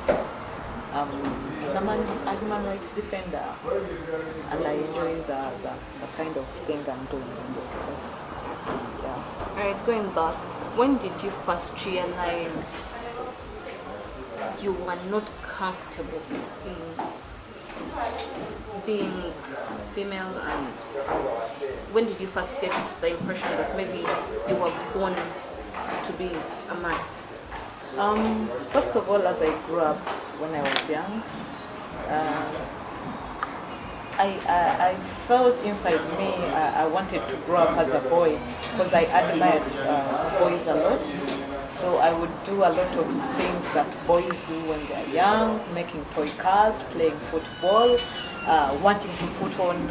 activist. I'm a human rights defender, and I enjoy the kind of thing I'm doing in this life. Yeah. Alright, going back, when did you first realize you were not comfortable in being female, and when did you first get the impression that maybe you were born to be a man? First of all, as I grew up when I was young, I felt inside me I wanted to grow up as a boy because I admired boys a lot. So I would do a lot of things that boys do when they are young, making toy cars, playing football, wanting to put on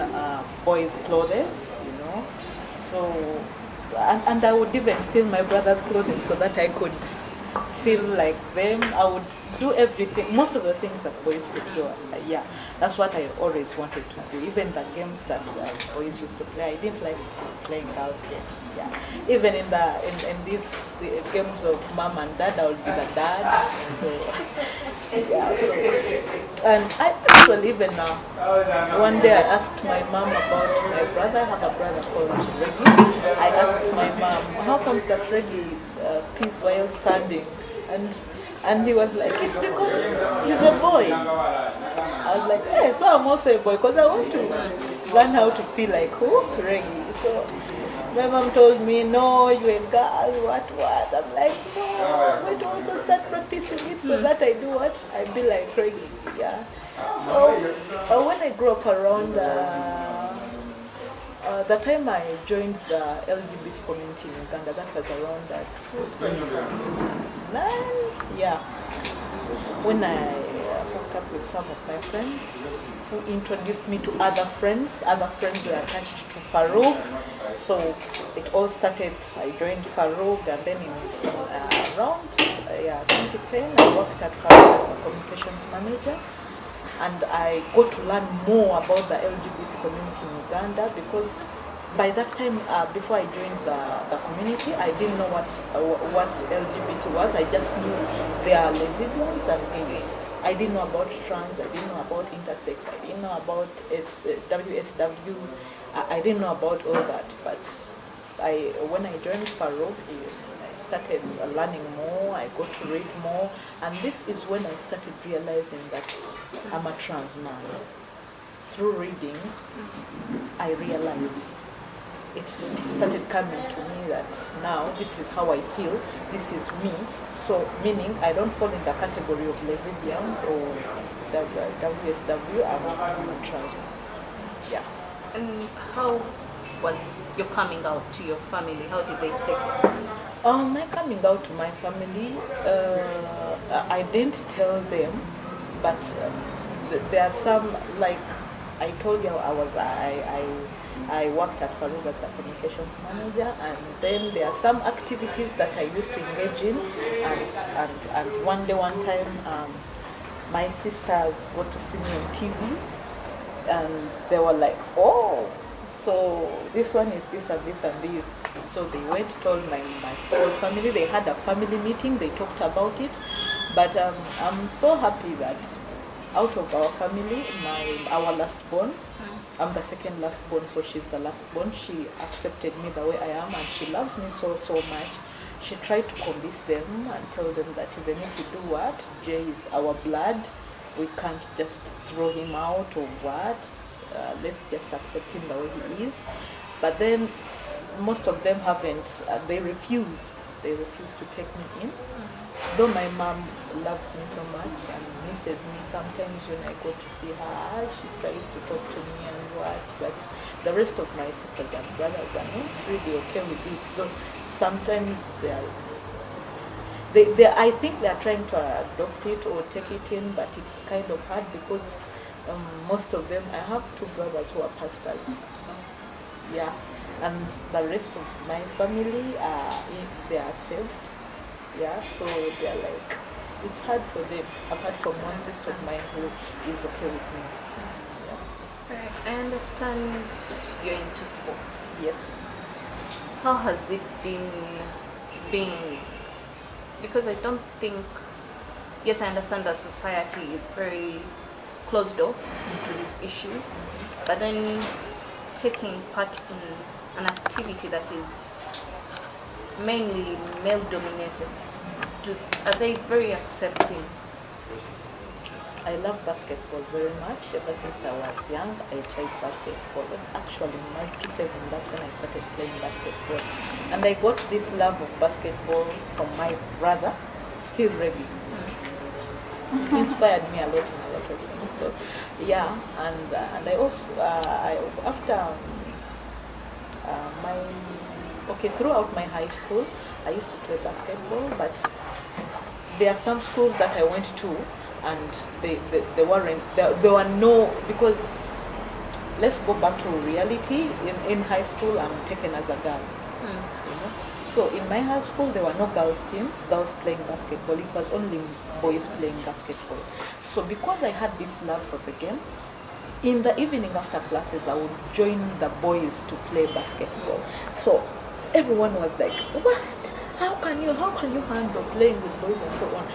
boys' clothes, you know. So, and I would even steal my brother's clothing so that I could feel like them. I would do everything, most of the things that boys would do. Yeah, that's what I always wanted to do. Even the games that boys used to play, I didn't like playing girls' games. Yeah, even in these games of mom and dad, I would be the dad. So yeah, so, and I actually even one day I asked my mom about my brother. I have a brother called Reggie. I asked my mom, how comes that Reggie pees while standing? And he was like, it's because he's a boy. I was like, hey, so I'm also a boy because I want to learn how to feel like who? Reggie. So my mom told me, no, you're a girl, what? I'm like, no, I'm going to also start practicing it so that I do what? I be like Reggie, yeah. So when I grew up around the time I joined the LGBT community in Uganda, that was around 2009, yeah. When I hooked up with some of my friends who introduced me to other friends were attached to Farouk. So it all started, I joined Farouk, and then around 2010 I worked at Farouk as the communications manager. And I got to learn more about the LGBT community in Uganda because by that time, before I joined the community, I didn't know what LGBT was. I just knew there are lesbians and gays. I didn't know about trans, I didn't know about intersex, I didn't know about WSW, I didn't know about all that. But when I joined Farouk, I started learning more, I got to read more, and this is when I started realizing that I'm a trans man. Through reading, I realized it started coming to me that now this is how I feel, this is me. So meaning I don't fall in the category of lesbians or WSW, I'm a trans man. Yeah. And how was your coming out to your family? How did they take it? My coming out to my family, I didn't tell them, but there are some, like I told you, I worked at Farouk as the communications manager, and then there are some activities that I used to engage in, and one time my sisters got to see me on TV, and they were like, oh, so this one is this and this and this. So they went, told my whole family, they had a family meeting, they talked about it, but I'm so happy that out of our family, our last born, I'm the second last born, so she's the last born. She accepted me the way I am, and she loves me so much. She tried to convince them and tell them that even if we do what, Jay is our blood, we can't just throw him out or what. Let's just accept him the way he is. But then most of them haven't. They refused. They refused to take me in. Though my mom loves me so much and misses me, sometimes when I go to see her, she tries to talk to me and what. But the rest of my sisters and brothers are not really okay with it. Though sometimes I think they are trying to adopt it or take it in, but it's kind of hard because most of them, I have two brothers who are pastors. Yeah, and the rest of my family, they are saved. Yeah, so they're like, it's hard for them, apart from one sister of mine who is okay with me. Yeah. Right. I understand you're into sports. Yes. How has it been being, because I don't think yes, I understand that society is very closed off to these issues, but then taking part in an activity that is mainly male-dominated, are they very accepting? I love basketball very much. Ever since I was young, I tried basketball. And actually, in '97, that's when I started playing basketball. And I got this love of basketball from my brother, still Reggie. He inspired me a lot in a lot of things. So, yeah, and I also, after throughout my high school, I used to play basketball, but there are some schools that I went to, and they weren't, there were no, because let's go back to reality. In high school, I'm taken as a girl, you know. So in my high school, there were no girls playing basketball. It was only boys playing basketball. So because I had this love for the game, in the evening after classes, I would join the boys to play basketball. So everyone was like, what? How can you handle playing with boys and so on?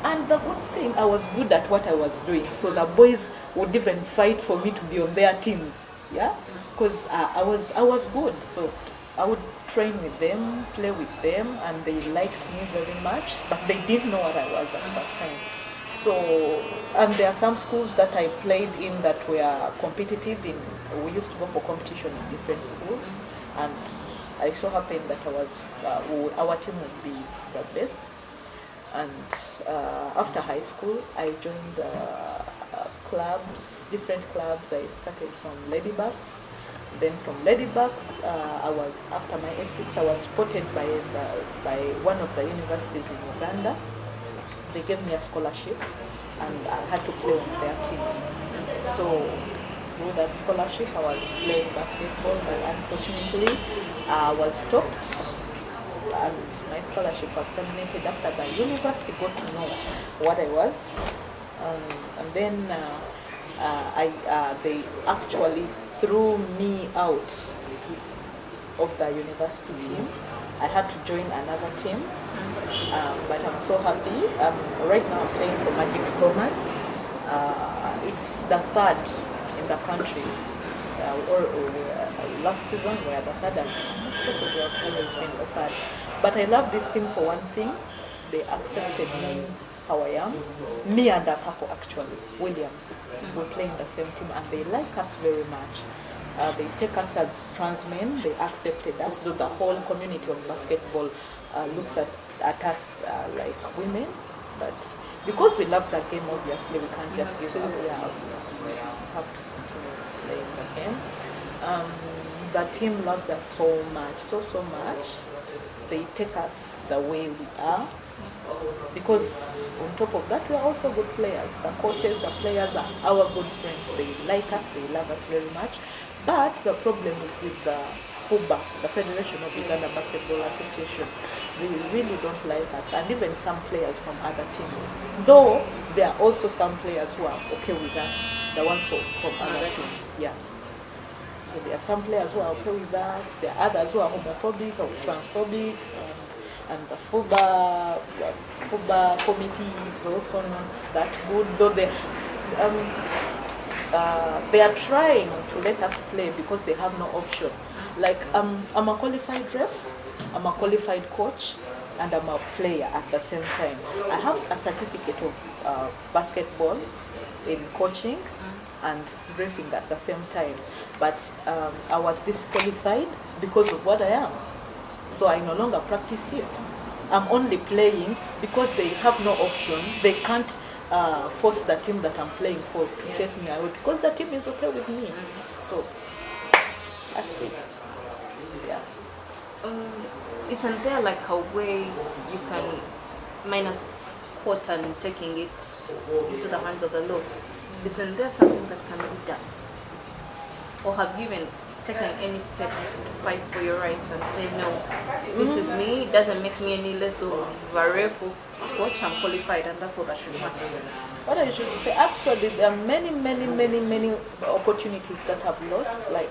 And the good thing, I was good at what I was doing. So the boys would even fight for me to be on their teams, yeah? Because I was good. So I would train with them, play with them, and they liked me very much, but they didn't know what I was at that time. So, and there are some schools that I played in that were competitive. We used to go for competition in different schools, and I so happened that our team would be the best. And after high school, I joined clubs, different clubs. I started from Ladybugs. Then from Ladybugs, after my S6, I was spotted by one of the universities in Uganda. They gave me a scholarship, and I had to play on their team. So through that scholarship, I was playing basketball, but unfortunately, I was stopped. And my scholarship was terminated after the university got to know what I was, and then they actually threw me out of the university team. I had to join another team, but I'm so happy. Right now I'm playing for Magic Stormers. It's the third in the country. Last season we were the third, and most cases we have always been the third. But I love this team for one thing. They accepted me how I am. Me and a couple actually, Williams. We play in the same team, and they like us very much. They take us as transmen. They accepted us. Though the whole community of basketball looks at us like women, but because we love the game, obviously we can't just give up. We have to continue playing the game. The team loves us so much, so much. They take us the way we are, because on top of that, we are also good players. The coaches, the players are our good friends. They like us, they love us very much. But the problem is with the FUBA, the Federation of Uganda Basketball Association. They really don't like us, and even some players from other teams. Though there are also some players who are okay with us, the ones from other teams. Yeah. So there are some players who are okay with us. There are others who are homophobic or transphobic, and the FUBA committee is also not that good. Though they are trying to let us play because they have no option. Like I'm a qualified ref, I'm a qualified coach, and I'm a player at the same time. I have a certificate of basketball in coaching and reffing at the same time. But I was disqualified because of what I am. So I no longer practice it. I'm only playing because they have no option. They can't force the team that I'm playing for to chase me out because the team is okay with me. So that's it. Yeah. Isn't there like a way you can minus court and taking it into the hands of the law? Isn't there something that can be done? Or have you even taken any steps to fight for your rights and say, no, this is me, it doesn't make me any less of a ref or coach, I'm qualified, and that's what I should happen? What I should say, actually, there are many opportunities that I've lost. Like,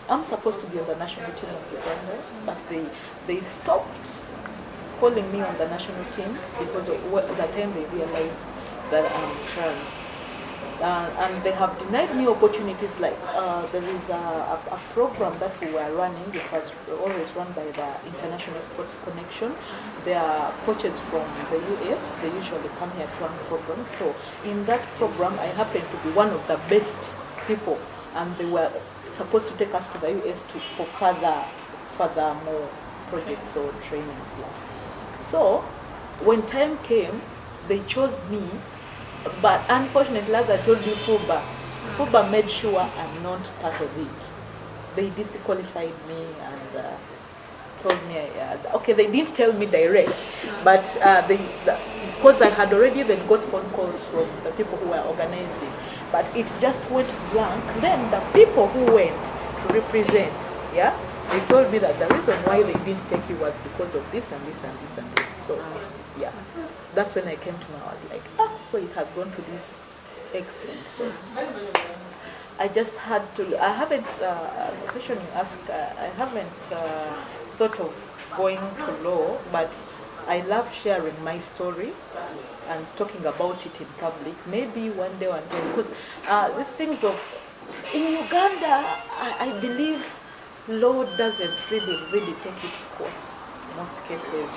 I'm supposed to be on the national team of Uganda, but they stopped calling me on the national team because of the time they realized that I'm trans. And they have denied me opportunities like there is a program that we were running. It was always run by the International Sports Connection. There are coaches from the US. They usually come here to run programs. So in that program, I happened to be one of the best people, and they were supposed to take us to the US for further more projects or trainings. Yeah. So when time came, they chose me. But unfortunately, as I told you, FUBA made sure I'm not part of it. They disqualified me and told me, okay, they didn't tell me direct, but because I had already even got phone calls from the people who were organizing, but it just went blank. Then the people who went to represent, yeah, they told me that the reason why they didn't take you was because of this and this and this and this. So, yeah, that's when I came to know. I was like, so it has gone to this extent. So I just had to. I haven't. The question you asked, I haven't thought of going to law, but I love sharing my story and talking about it in public. Maybe one day, because the things of in Uganda, I believe law doesn't really take its course in most cases.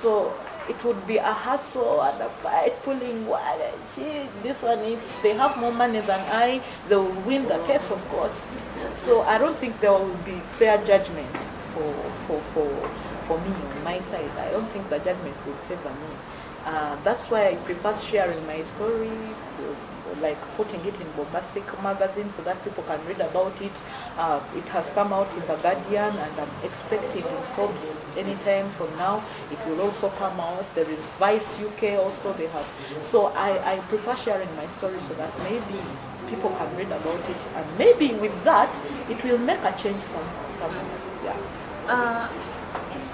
So it would be a hassle and a fight, pulling this one. If they have more money than I, they will win the case, of course. So I don't think there will be fair judgment for me on my side. I don't think the judgment will favor me. That's why I prefer sharing my story, like putting it in bombastic magazines so that people can read about it. It has come out in The Guardian, and I'm expecting in Forbes anytime from now. It will also come out. There is Vice UK also, they have. So I prefer sharing my story so that maybe people can read about it, and maybe with that, it will make a change somewhere. Yeah.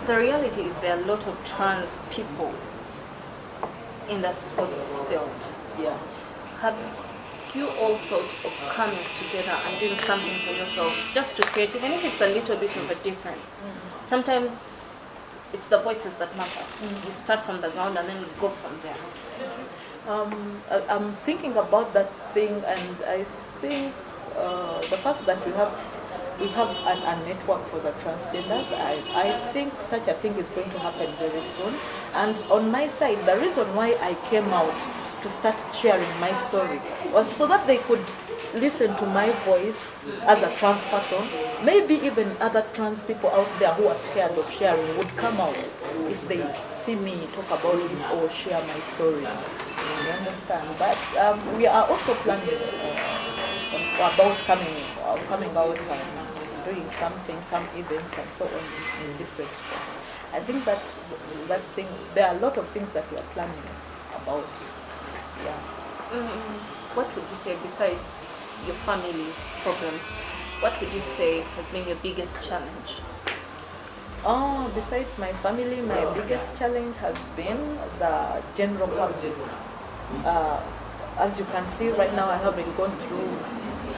The reality is there are a lot of trans people in the sports field. Yeah. Have you all thought of coming together and doing something for yourselves, just to create, even if it's a little bit of a different? Sometimes it's the voices that matter. You start from the ground and then you go from there. I'm thinking about that thing, and I think the fact that we have a network for the transgenders, I think such a thing is going to happen very soon. And on my side, the reason why I came out to start sharing my story was so that they could listen to my voice as a trans person. Maybe even other trans people out there who are scared of sharing would come out if they see me talk about this or share my story. You understand? But we are also planning about coming out and doing something, some events and so on in different spots. I think that thing, there are a lot of things that we are planning about. Yeah. What would you say, besides your family problems, what would you say has been your biggest challenge? Besides my family, my biggest challenge has been the general public. As you can see right now, I haven't gone through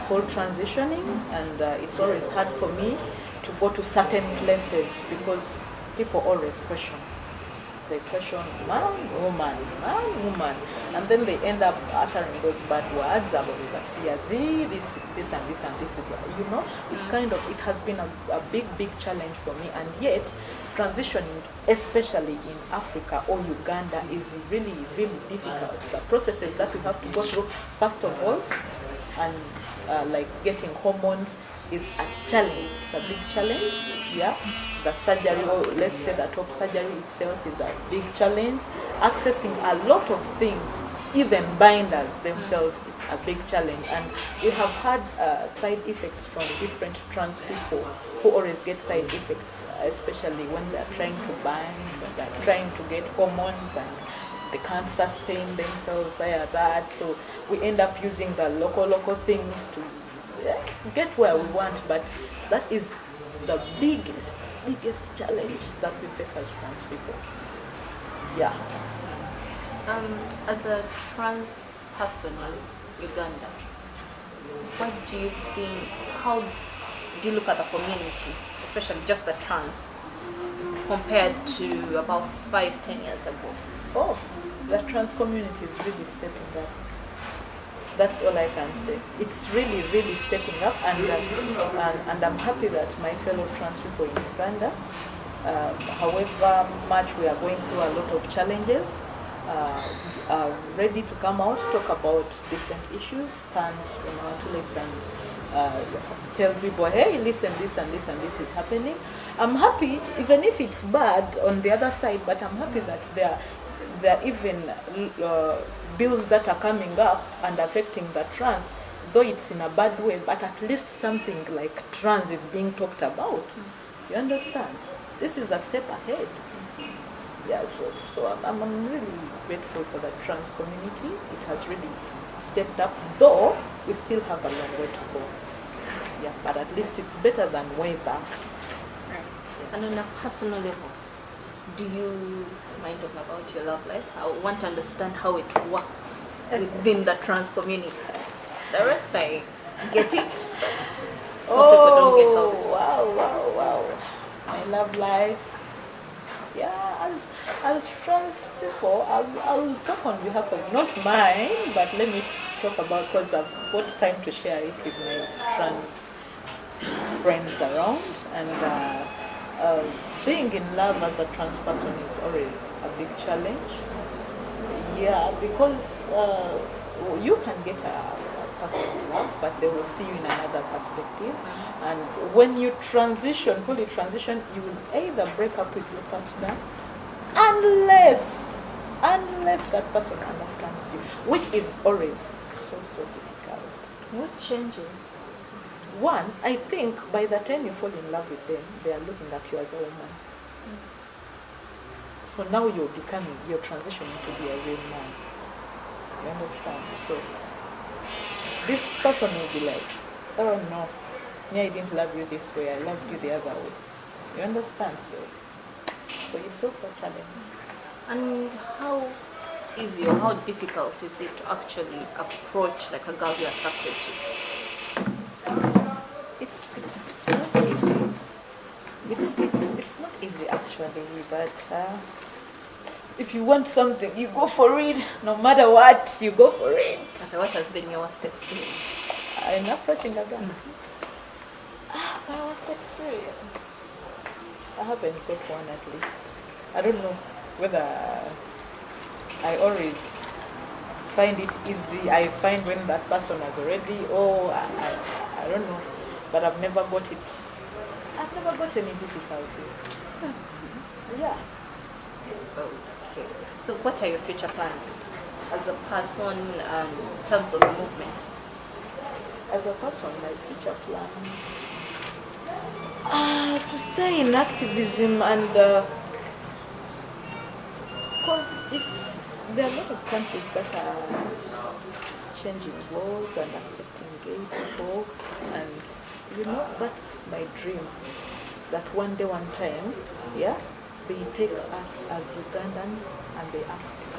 full transitioning, and it's always hard for me to go to certain places because people always question. They question man, woman, and then they end up uttering those bad words about the CRZ, this and this and this. It's kind of, it has been a big challenge for me, and yet transitioning, especially in Africa or Uganda, is really difficult. The processes that we have to go through, first of all, and like getting hormones is a challenge. It's a big challenge. Yeah. The surgery, or let's say the top surgery itself, is a big challenge. Accessing a lot of things, even binders themselves, it's a big challenge. And we have had side effects from different trans people who always get side effects, especially when they're trying to bind, they're trying to get hormones and they can't sustain themselves via that. So we end up using the local things to get where we want, but that is the biggest challenge that we face as trans people. Yeah. As a trans person in Uganda, what do you think, how do you look at the community, especially just the trans, compared to about 5-10 years ago? Oh, the trans community is really stepping up. That's all I can say. It's really, really stepping up, and I'm happy that my fellow trans people in Uganda, however much we are going through a lot of challenges, are ready to come out, talk about different issues, stand on our two legs and tell people, hey, listen, this and this and this is happening. I'm happy, even if it's bad on the other side, but I'm happy that there are even bills that are coming up and affecting the trans, though it's in a bad way, but at least something like trans is being talked about. You understand? This is a step ahead. Yeah, so I'm really grateful for the trans community. It has really stepped up, though we still have a long way to go. Yeah, but at least it's better than way back. And on a personal level, do you mind talking about your love life? I want to understand how it works within the trans community. The rest I get it, but most people don't get how this works. Wow. My love life. Yeah, as trans people, I'll talk on behalf of, not mine, but let me talk about, because I've got time to share it with my trans friends around, and being in love as a trans person is always a big challenge. Yeah, because you can get a person you love, but they will see you in another perspective. And when you fully transition, you will either break up with your partner unless that person understands you, which is always so difficult. What changes? One, I think by the time you fall in love with them, they are looking at you as a woman. So now you're transitioning to be a real man. You understand? So this person will be like, oh no, me, I didn't love you this way, I loved you the other way. You understand? So it's also a challenge. And how easy or how difficult is it to actually approach like a girl you're attracted to? It's not easy. It's not easy actually, but if you want something, you go for it. No matter what, you go for it. Okay, what has been your worst experience? I'm approaching a girl. My worst experience. I haven't got one at least. I don't know whether I always find it easy. I find when that person has already, I don't know. But I've never got it. I've never got any difficulties. Yeah. Okay. So what are your future plans as a person in terms of the movement? As a person, my future plans to stay in activism, and because if there are a lot of countries that are changing laws and accepting gay people, and that's my dream, that one day, one time, yeah, they take us as Ugandans and they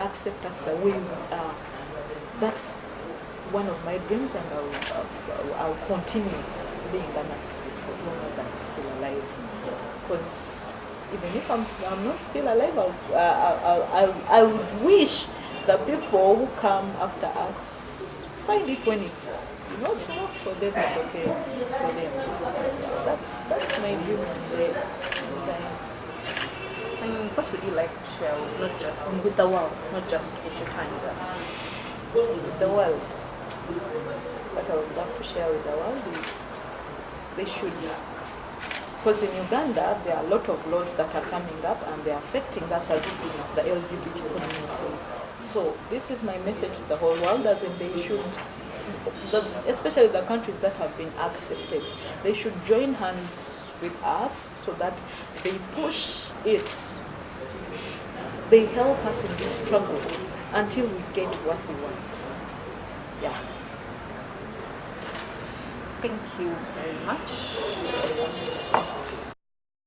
accept us the way we are. That's one of my dreams, and I'll continue being an activist as long as I'm still alive. Because even if I'm not still alive, I would wish the people who come after us find it when it's small for them, it's okay for them. That's my dream in time. And what would you like to share with the world, not just with your times? With the world. What I would love to share with the world is they should, because in Uganda there are a lot of laws that are coming up and they are affecting us as the LGBT community. So this is my message to the whole world, as in they should, especially the countries that have been accepted, they should join hands with us so that they push it. They help us in this struggle until we get what we want. Yeah. Thank you very much.